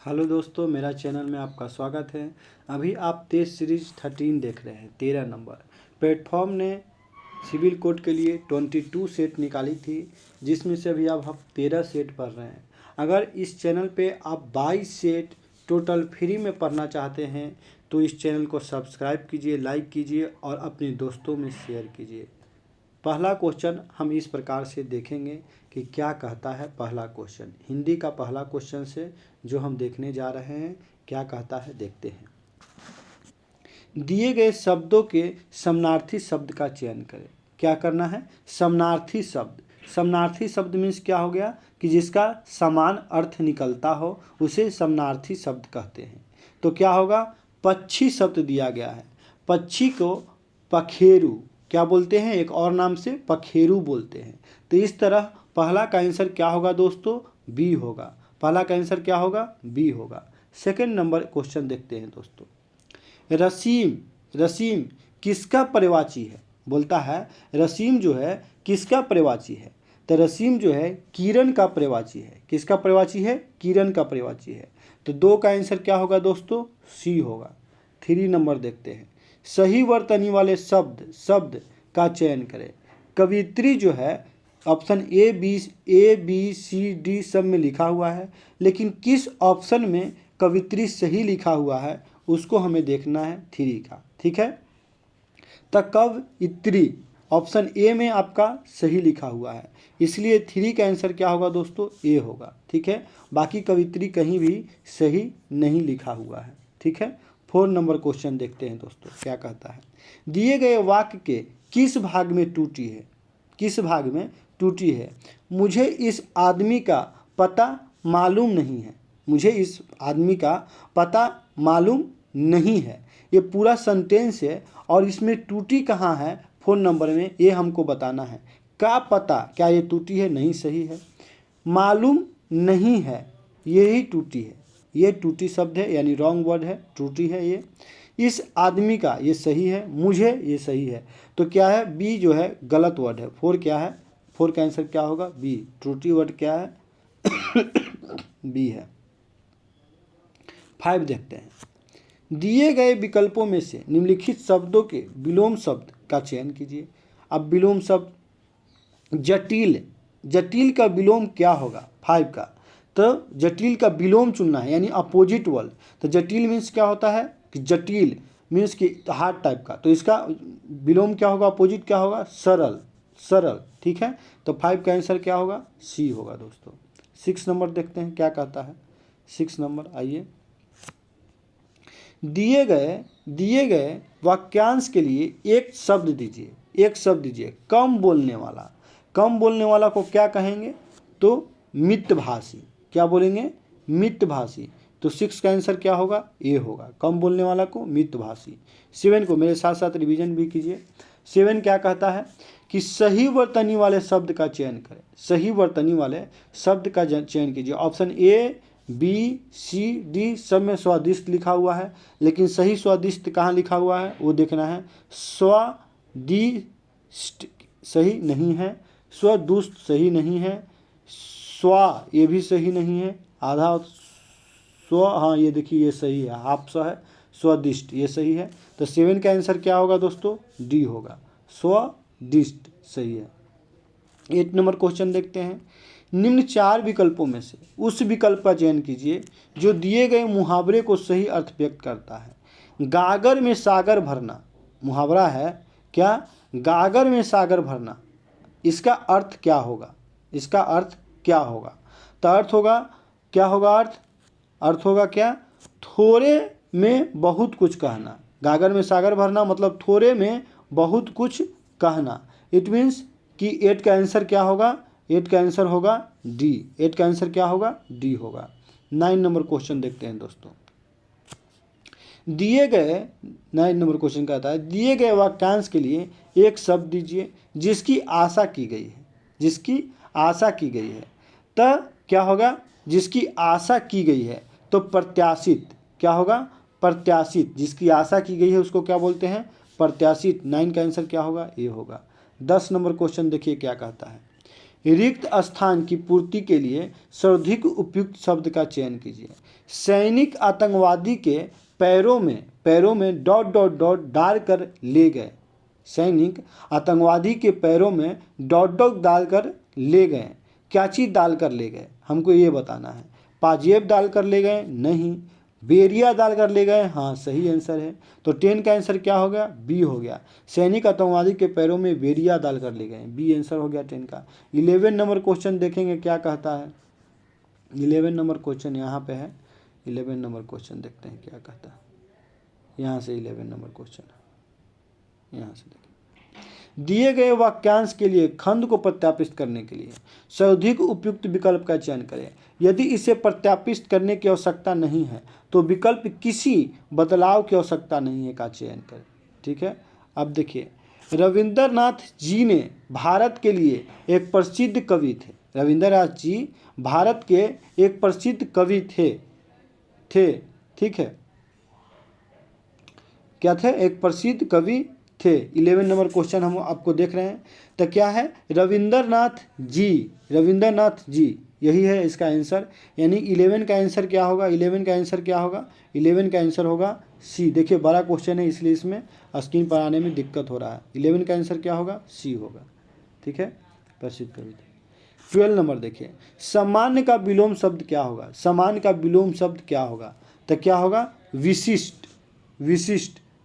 Hello दोस्तों, मेरा channel में आपका स्वागत है। अभी आप टेस्ट सीरीज 13 देख रहे हैं। 13 नंबर प्लेटफॉर्म ने सिविल कोड के लिए 22 सेट निकाली थी, जिसमें से अभी अब हम 13 सेट पढ़ रहे हैं। अगर इस चैनल पे आप 22 सेट टोटल फ्री में पढ़ना चाहते हैं तो इस चैनल को सब्सक्राइब कीजिए, लाइक कीजिए और अपने दोस्तों में शेयर कीजिए। पहला क्वेश्चन हम इस प्रकार से देखेंगे कि क्या कहता है। पहला क्वेश्चन हिंदी का पहला क्वेश्चन से जो हम देखने जा रहे हैं, क्या कहता है देखते हैं। दिए गए शब्दों के समानार्थी शब्द का चयन करें। क्या करना है? समानार्थी शब्द। समानार्थी शब्द मीन्स क्या हो गया कि जिसका समान अर्थ निकलता हो उसे समानार्थी शब्द कहते हैं। तो क्या होगा? पक्षी शब्द दिया गया है। पक्षी को पखेरु क्या बोलते हैं? एक और नाम से पखेरु बोलते हैं। तो इस तरह पहला का आंसर क्या होगा दोस्तों? बी होगा। पहला का आंसर क्या होगा? बी होगा। सेकंड नंबर क्वेश्चन देखते हैं दोस्तों। रसीम, रसीम किसका पर्यायवाची है? बोलता है रसीम जो है किसका पर्यायवाची है? तो रसीम जो है किरण का पर्यायवाची है। किसका पर्यायवाची है? किरण का पर्यायवाची है। तो दो का आंसर क्या होगा दोस्तों? सी होगा। 3 नंबर देखते हैं। सही वर्तनी वाले शब्द का चयन करें। कवित्री जो है option A B C D सब में लिखा हुआ है, लेकिन किस ऑप्शन में कवित्री सही लिखा हुआ है उसको हमें देखना है 3 का। ठीक है, तो कवित्री ऑप्शन ए में आपका सही लिखा हुआ है, इसलिए 3 का आंसर क्या होगा दोस्तों? ए होगा। ठीक है, बाकी कवित्री कहीं भी सही नहीं लिखा हुआ है। ठीक है, 4 नंबर क्वेश्चन देखते हैं दोस्तों, क्या कहता है। दिए गए वाक्य के किस भाग में टूटी है? किस भाग में टूटी है? मुझे इस आदमी का पता मालूम नहीं है। मुझे इस आदमी का पता मालूम नहीं है, ये पूरा सेंटेंस है और इसमें टूटी कहाँ है? 4 नंबर में ये हमको बताना है। का पता, क्या ये टूटी है? नहीं, सही है। मालूम नहीं है, यही टूटी है। ये टूटी शब्द है, यानी रॉन्ग वर्ड है, टूटी है ये। इस आदमी का, ये सही है। मुझे, ये सही है। तो क्या है? बी जो है गलत वर्ड है। 4 क्या है? 4 का आंसर क्या होगा? बी। टूटी वर्ड क्या है? बी है। 5 देखते हैं। दिए गए विकल्पों में से निम्नलिखित शब्दों के विलोम शब्द का चयन कीजिए। अब विलोम शब्द जटिल, जटिल का विलोम क्या होगा? 5 का। तो जटिल का विलोम चुनना है, यानी अपोजिट वर्ड। तो जटिल मीन्स क्या होता है कि जटिल मीन्स कि हार्ड टाइप का, तो इसका विलोम क्या होगा? अपोजिट क्या होगा? सरल, सरल। ठीक है, तो 5 का आंसर क्या होगा? सी होगा दोस्तों। 6 नंबर देखते हैं क्या कहता है। 6 नंबर आइए। दिए गए वाक्यांश के लिए एक शब्द दीजिए। एक शब्द दीजिए। कम बोलने वाला। कम बोलने वाला को क्या कहेंगे? तो मितभाषी। क्या बोलेंगे? मितभाषी। तो 6 का आंसर क्या होगा? ए होगा। कम बोलने वाला को मितभाषी। 7 को मेरे साथ साथ रिवीजन भी कीजिए। 7 क्या कहता है कि सही वर्तनी वाले शब्द का चयन करें। सही वर्तनी वाले शब्द का चयन कीजिए। Option A B C D सब में स्वादिष्ट लिखा हुआ है, लेकिन सही स्वादिष्ट कहाँ लिखा हुआ है वो देखना है। स्वादिष्ट सही नहीं है, स्वदुष्ट सही नहीं है, स्वा ये भी सही नहीं है, आधा स्व, हाँ ये देखिए ये सही है, हाफ स है। स्वादिष्ट ये सही है। तो 7 का आंसर क्या होगा दोस्तों? डी होगा। स्वादिष्ट सही है। 8 नंबर क्वेश्चन देखते हैं। निम्न 4 विकल्पों में से उस विकल्प का चयन कीजिए जो दिए गए मुहावरे को सही अर्थ व्यक्त करता है। गागर में सागर भरना मुहावरा है क्या? गागर में सागर भरना, इसका अर्थ क्या होगा? इसका अर्थ क्या होगा? तो अर्थ होगा क्या होगा? अर्थ होगा क्या? थोड़े में बहुत कुछ कहना। गागर में सागर भरना मतलब थोड़े में बहुत कुछ कहना। इट मीन्स कि 8 का आंसर क्या होगा? 8 का आंसर होगा डी। 8 का आंसर क्या होगा? डी होगा। 9 नंबर क्वेश्चन देखते हैं दोस्तों। दिए गए 9 नंबर क्वेश्चन कहता है दिए गए वाक्यांश के लिए एक शब्द दीजिए जिसकी आशा की गई है। जिसकी आशा की गई है, तो क्या होगा? जिसकी आशा की गई है तो प्रत्याशित। क्या होगा? प्रत्याशित। जिसकी आशा की गई है उसको क्या बोलते हैं? प्रत्याशित। 9 का आंसर क्या होगा? ए होगा। 10 नंबर क्वेश्चन देखिए क्या कहता है। रिक्त स्थान की पूर्ति के लिए सर्वाधिक उपयुक्त शब्द का चयन कीजिए। सैनिक आतंकवादी के पैरों में डॉट डॉट डॉट डालकर ले गए। सैनिक आतंकवादी के पैरों में डॉट डॉट डालकर ले गए। क्या चीज़ डालकर ले गए, हमको ये बताना है। पाजेब डालकर ले गए, नहीं। बेरिया डालकर ले गए, हाँ सही आंसर है। तो 10 का आंसर क्या हो गया, बी हो गया। सैनिक आतंकवादी के पैरों में बेरिया डालकर ले गए, बी आंसर हो गया 10 का। 11 नंबर क्वेश्चन देखेंगे क्या कहता है। 11 नंबर क्वेश्चन यहाँ पे है। 11 नंबर क्वेश्चन देखते हैं क्या कहता है। यहाँ से 11 नंबर क्वेश्चन है, यहाँ से देखिए। दिए गए वाक्यांश के लिए खंड को प्रत्यापित करने के लिए सर्वाधिक उपयुक्त विकल्प का चयन करें। यदि इसे प्रत्यापित करने की आवश्यकता नहीं है तो विकल्प किसी बदलाव की आवश्यकता नहीं है का चयन करें। ठीक है, अब देखिए, रविंद्रनाथ जी ने भारत के लिए एक प्रसिद्ध कवि थे। रविंद्रनाथ जी भारत के एक प्रसिद्ध कवि थे। ठीक है, क्या थे, एक प्रसिद्ध कवि थे। 11 नंबर क्वेश्चन हम आपको देख रहे हैं। तो क्या है, रविंद्रनाथ जी, यही है इसका आंसर। यानी 11 का आंसर क्या होगा, 11 का आंसर क्या होगा, 11 का आंसर होगा सी। देखिए बड़ा क्वेश्चन है इसलिए इसमें स्क्रीन पर आने में दिक्कत हो रहा है। 11 का आंसर क्या होगा, सी होगा। ठीक है, प्रसिद्ध कवि थे। 12 नंबर देखिए, सामान्य का विलोम शब्द क्या होगा। सामान्य का विलोम शब्द क्या होगा, तो क्या होगा, विशिष्ट।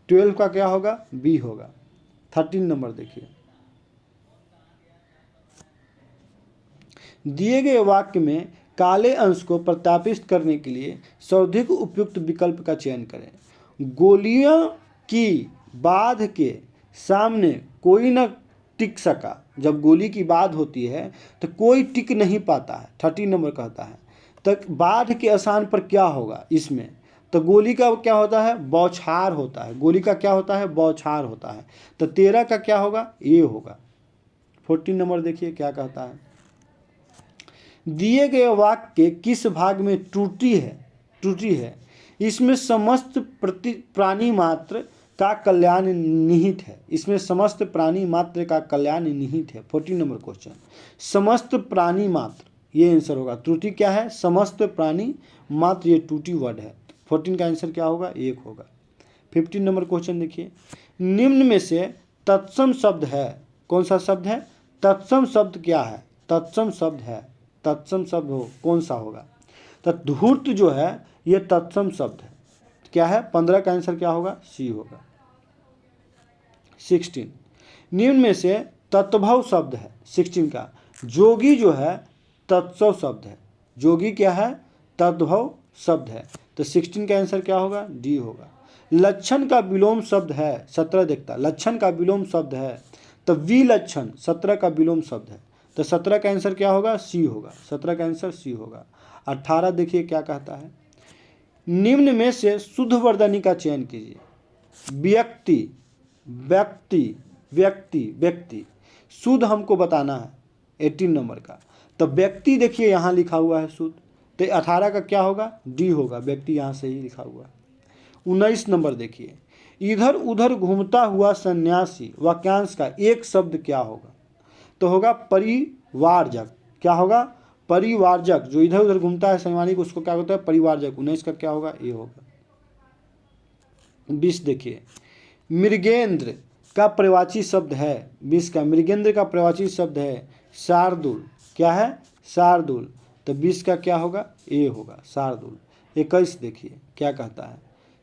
12 का क्या होगा, बी होगा। 13 नंबर देखिए, दिए गए वाक्य में काले अंश को प्रत्यापित करने के लिए सर्वाधिक उपयुक्त विकल्प का चयन करें। गोलियों की बाध के सामने कोई न टिक सका। जब गोली की बाध होती है तो कोई टिक नहीं पाता है। 13 नंबर कहता है तो बाध के स्थान पर क्या होगा इसमें, तो गोली का क्या होता है, बौछार होता है। गोली का क्या होता है, बौछार होता है। तो 13 का क्या होगा, ये होगा। 14 नंबर देखिए क्या कहता है। दिए गए वाक्य के किस भाग में त्रुटि है। इसमें समस्त प्राणी मात्र का कल्याण निहित है। इसमें समस्त प्राणी मात्र का कल्याण निहित है। 14 नंबर क्वेश्चन, समस्त प्राणी मात्र, ये आंसर होगा। त्रुटि क्या है, समस्त प्राणी मात्र, ये त्रुटि वर्ड है। 14 का आंसर क्या होगा, 1 होगा। 15 नंबर क्वेश्चन देखिए, निम्न में से तत्सम शब्द है। कौन सा शब्द है, तत्सम शब्द क्या है, तत्सम शब्द है। तत्सम शब्द हो कौन सा होगा, तो धूर्त जो है ये तत्सम शब्द है। क्या है, 15 का आंसर क्या होगा, सी होगा। 16, निम्न में से तत्भव शब्द है। 16 का, जोगी जो है तत्सव शब्द है। जोगी क्या है, तद्भव शब्द है। तो 16 का आंसर क्या होगा, डी होगा। लक्षण का विलोम शब्द है। 17 देखता, लक्षण का विलोम शब्द है। तो विलक्षण 17 का विलोम शब्द है। तो 17 का आंसर क्या होगा, सी होगा। 17 का आंसर सी होगा। 18 देखिए क्या कहता है, निम्न में से शुद्ध वर्तनी का चयन कीजिए। व्यक्ति, व्यक्ति, व्यक्ति, व्यक्ति, शुद्ध हमको बताना है 18 नंबर का। तो व्यक्ति देखिए यहाँ लिखा हुआ है शुद्ध, तो 18 का क्या होगा, डी होगा। व्यक्ति यहाँ से ही लिखा हुआ है। 19 नंबर देखिए, इधर उधर घूमता हुआ सन्यासी, वाक्यांश का एक शब्द क्या होगा, तो होगा परिवारजक। क्या होगा, परिवारजक। जो इधर उधर घूमता है सैनिक, उसको क्या होता है, परिवारजक। 19 का क्या होगा, ये होगा। 20 देखिए, मृगेंद्र का प्रवाची शब्द है। 20 का, मृगेंद्र का प्रवाची शब्द है शार्दुल। क्या है, शार्दुल। तो 20 का क्या होगा, ए होगा, शार्दुल। 21 देखिए क्या कहता है,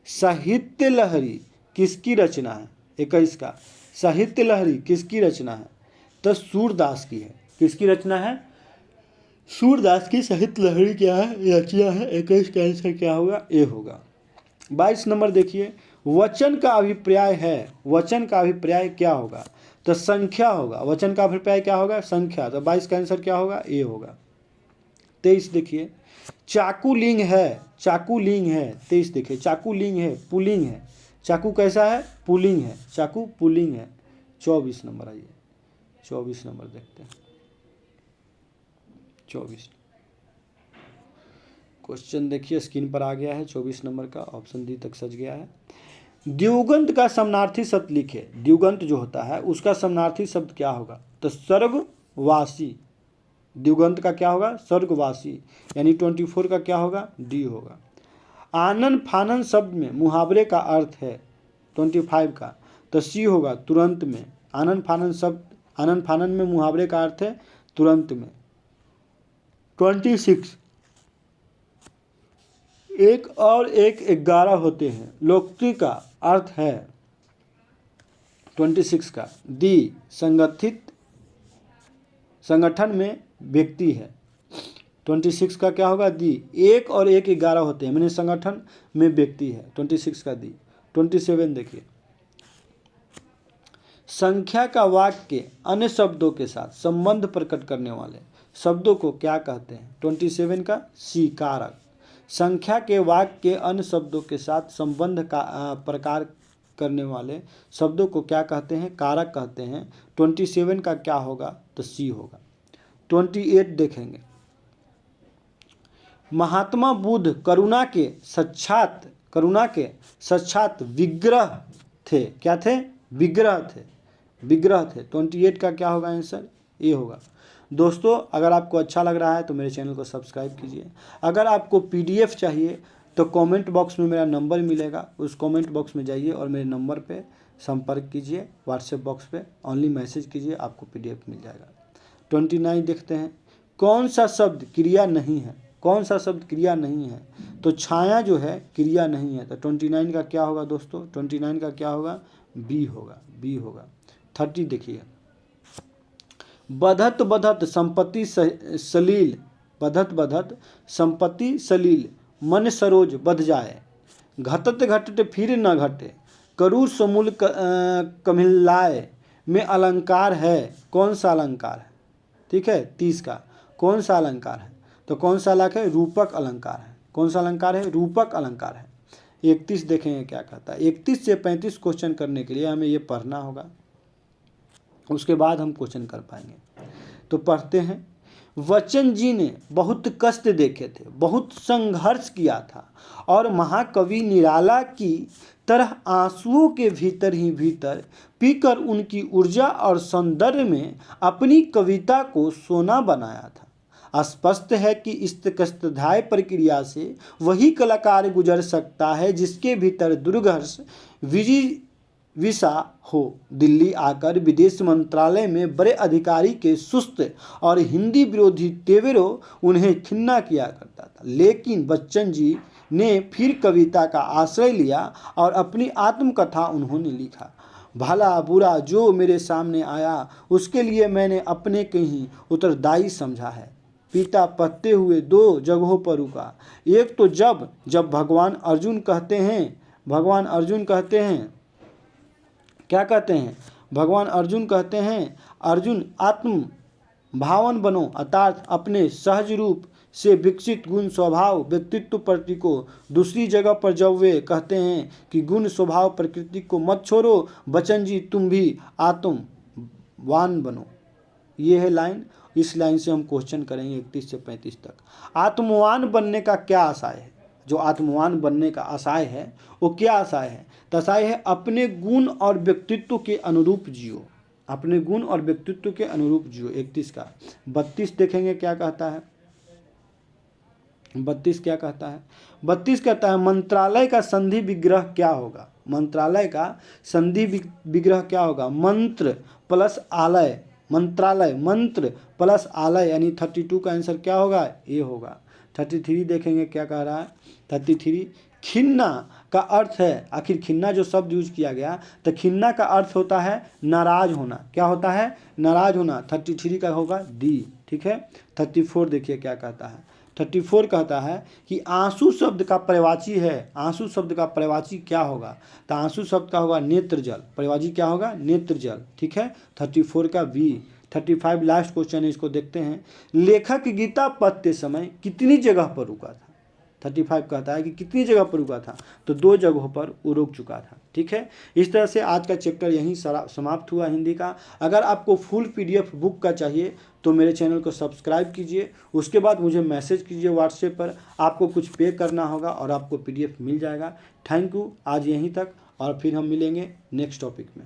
साहित्य लहरी किसकी रचना है। 21 का, साहित्य लहरी किसकी रचना है, तो सूरदास की है। किसकी रचना है, सूरदास की साहित्य लहरी क्या है, रचना है। 21 का आंसर क्या होगा, ए होगा। 22 नंबर देखिए, वचन का अभिप्राय है। वचन का अभिप्राय क्या होगा, तो संख्या होगा। वचन का अभिप्राय क्या होगा, संख्या। तो 22 का आंसर क्या होगा, ए होगा। 23 देखिए, चाकू लिंग है। चाकू लिंग है। 23 देखिए, चाकू लिंग है, पुलिंग है। चाकू कैसा है, पुलिंग है। चाकू पुलिंग है। 24 नंबर आइए, 24 नंबर देखते हैं। 24 क्वेश्चन देखिए स्क्रीन पर आ गया है। 24 नंबर का ऑप्शन डी तक सज गया है। द्विगुंत का समानार्थी शब्द लिखे। द्विगुंत जो होता है उसका समानार्थी शब्द क्या होगा, तो सर्ववासी। द्विगुणित का क्या होगा? स्वर्गवासी, यानी 24 का क्या होगा? डी होगा। आनन फानन शब्द में मुहावरे का अर्थ है 25 का, तो सी होगा तुरंत में। आनन फानन शब्द, आनन फानन में मुहावरे का अर्थ है तुरंत में। 26 एक और एक 11 होते हैं, लोकोक्ति का अर्थ है 26 का दी संगठित, संगठन में व्यक्ति है। 26 का क्या होगा? दी। एक और एक 11 होते हैं, मैंने संगठन में व्यक्ति है, 26 का दी। 27 देखिए, संख्या का वाक्य के अन्य शब्दों के साथ संबंध प्रकट करने वाले शब्दों को क्या कहते हैं? 27 का सी कारक। संख्या के वाक्य के अन्य शब्दों के साथ संबंध का प्रकार करने वाले शब्दों को क्या कहते हैं? कारक कहते हैं। 27 का क्या होगा? तो सी होगा। 28 देखेंगे, महात्मा बुद्ध करुणा के साक्षात विग्रह थे। क्या थे? विग्रह थे, विग्रह थे। 28 का क्या होगा आंसर? ए होगा। दोस्तों, अगर आपको अच्छा लग रहा है तो मेरे चैनल को सब्सक्राइब कीजिए। अगर आपको पीडीएफ चाहिए तो कमेंट बॉक्स में मेरा नंबर मिलेगा, उस कमेंट बॉक्स में जाइए और मेरे नंबर पे संपर्क कीजिए। व्हाट्सएप बॉक्स पे ओनली मैसेज कीजिए, आपको पीडीएफ मिल जाएगा। 29 देखते हैं, कौन सा शब्द क्रिया नहीं है? कौन सा शब्द क्रिया नहीं है? तो छाया जो है क्रिया नहीं है, तो 29 का क्या होगा दोस्तों? 29 का क्या होगा? बी होगा, बी होगा। 30 देखिए, बधत बधत संपत्ति सलील, बधत बधत संपत्ति सलील, मन सरोज बध जाए, घटत घटत फिर न घटे, करूर समूल कमिल्लाए में अलंकार है। कौन सा अलंकार है? ठीक है, 30 का कौन सा अलंकार है? तो कौन सा अलग है? रूपक अलंकार है। कौन सा अलंकार है? रूपक अलंकार है। 31 देखेंगे क्या कहता है। 31 से 35 क्वेश्चन करने के लिए हमें ये पढ़ना होगा, उसके बाद हम क्वेश्चन कर पाएंगे। तो पढ़ते हैं, वचन जी ने बहुत कष्ट देखे थे, बहुत संघर्ष किया था, और महाकवि निराला की तरह आंसुओं के भीतर ही भीतर पीकर उनकी ऊर्जा और सौंदर्य में अपनी कविता को सोना बनाया था। स्पष्ट है कि इस कष्टदायी प्रक्रिया से वही कलाकार गुजर सकता है जिसके भीतर दुर्घर्ष विसा हो। दिल्ली आकर विदेश मंत्रालय में बड़े अधिकारी के सुस्त और हिंदी विरोधी तेवरों उन्हें खिन्ना किया करता था, लेकिन बच्चन जी ने फिर कविता का आश्रय लिया और अपनी आत्मकथा उन्होंने लिखा। भला बुरा जो मेरे सामने आया उसके लिए मैंने अपने के ही उत्तरदायी समझा है। पिता पढ़ते हुए 2 जगहों पर रुका। एक तो जब भगवान अर्जुन कहते हैं क्या कहते हैं? भगवान अर्जुन कहते हैं, अर्जुन आत्म भावन बनो, अर्थात अपने सहज रूप से विकसित गुण स्वभाव व्यक्तित्व प्रकृति को। दूसरी जगह पर जब वे कहते हैं कि गुण स्वभाव प्रकृति को मत छोड़ो, बच्चन जी तुम भी आत्मवान बनो। ये है लाइन। इस लाइन से हम क्वेश्चन करेंगे 31 से 35 तक। आत्मवान बनने का क्या आशय है? जो आत्मवान बनने का आशय है वो क्या आशय है? तो आशय है अपने गुण और व्यक्तित्व के अनुरूप जियो, अपने गुण और व्यक्तित्व के अनुरूप जियो। 31 का। 32 देखेंगे क्या कहता है। 32 क्या कहता है? 32 कहता है, मंत्रालय का संधि विग्रह क्या होगा? मंत्रालय का संधि विग्रह क्या होगा? मंत्र प्लस आलय, मंत्रालय मंत्र प्लस आलय, यानी 32 का आंसर क्या होगा? ए होगा। 33 देखेंगे क्या कह रहा है। 33, खिन्ना का अर्थ है, आखिर खिन्ना जो शब्द यूज किया गया, तो खिन्ना का अर्थ होता है नाराज होना। क्या होता है? नाराज होना। 33 का होगा डी। ठीक है। 34 देखिए क्या कहता है। 34 कहता है कि आंसू शब्द का पर्यायवाची है। आंसू शब्द का पर्यायवाची क्या होगा? तो आंसू शब्द का होगा नेत्र जल। पर्यायवाची क्या होगा? नेत्र जल। ठीक है। 34 का बी। 35 लास्ट क्वेश्चन है, इसको देखते हैं। लेखक गीता पढ़ते समय कितनी जगह पर रुका था? 35 कहता है कि कितनी जगह पर रुका था? तो 2 जगहों पर वो रुक चुका था। ठीक है। इस तरह से आज का चैप्टर यहीं समाप्त हुआ हिंदी का। अगर आपको फुल पीडीएफ बुक का चाहिए तो मेरे चैनल को सब्सक्राइब कीजिए, उसके बाद मुझे मैसेज कीजिए व्हाट्सएप पर। आपको कुछ पे करना होगा और आपको पीडीएफ मिल जाएगा। Thank you. आज यहीं तक, और फिर हम मिलेंगे नेक्स्ट टॉपिक में।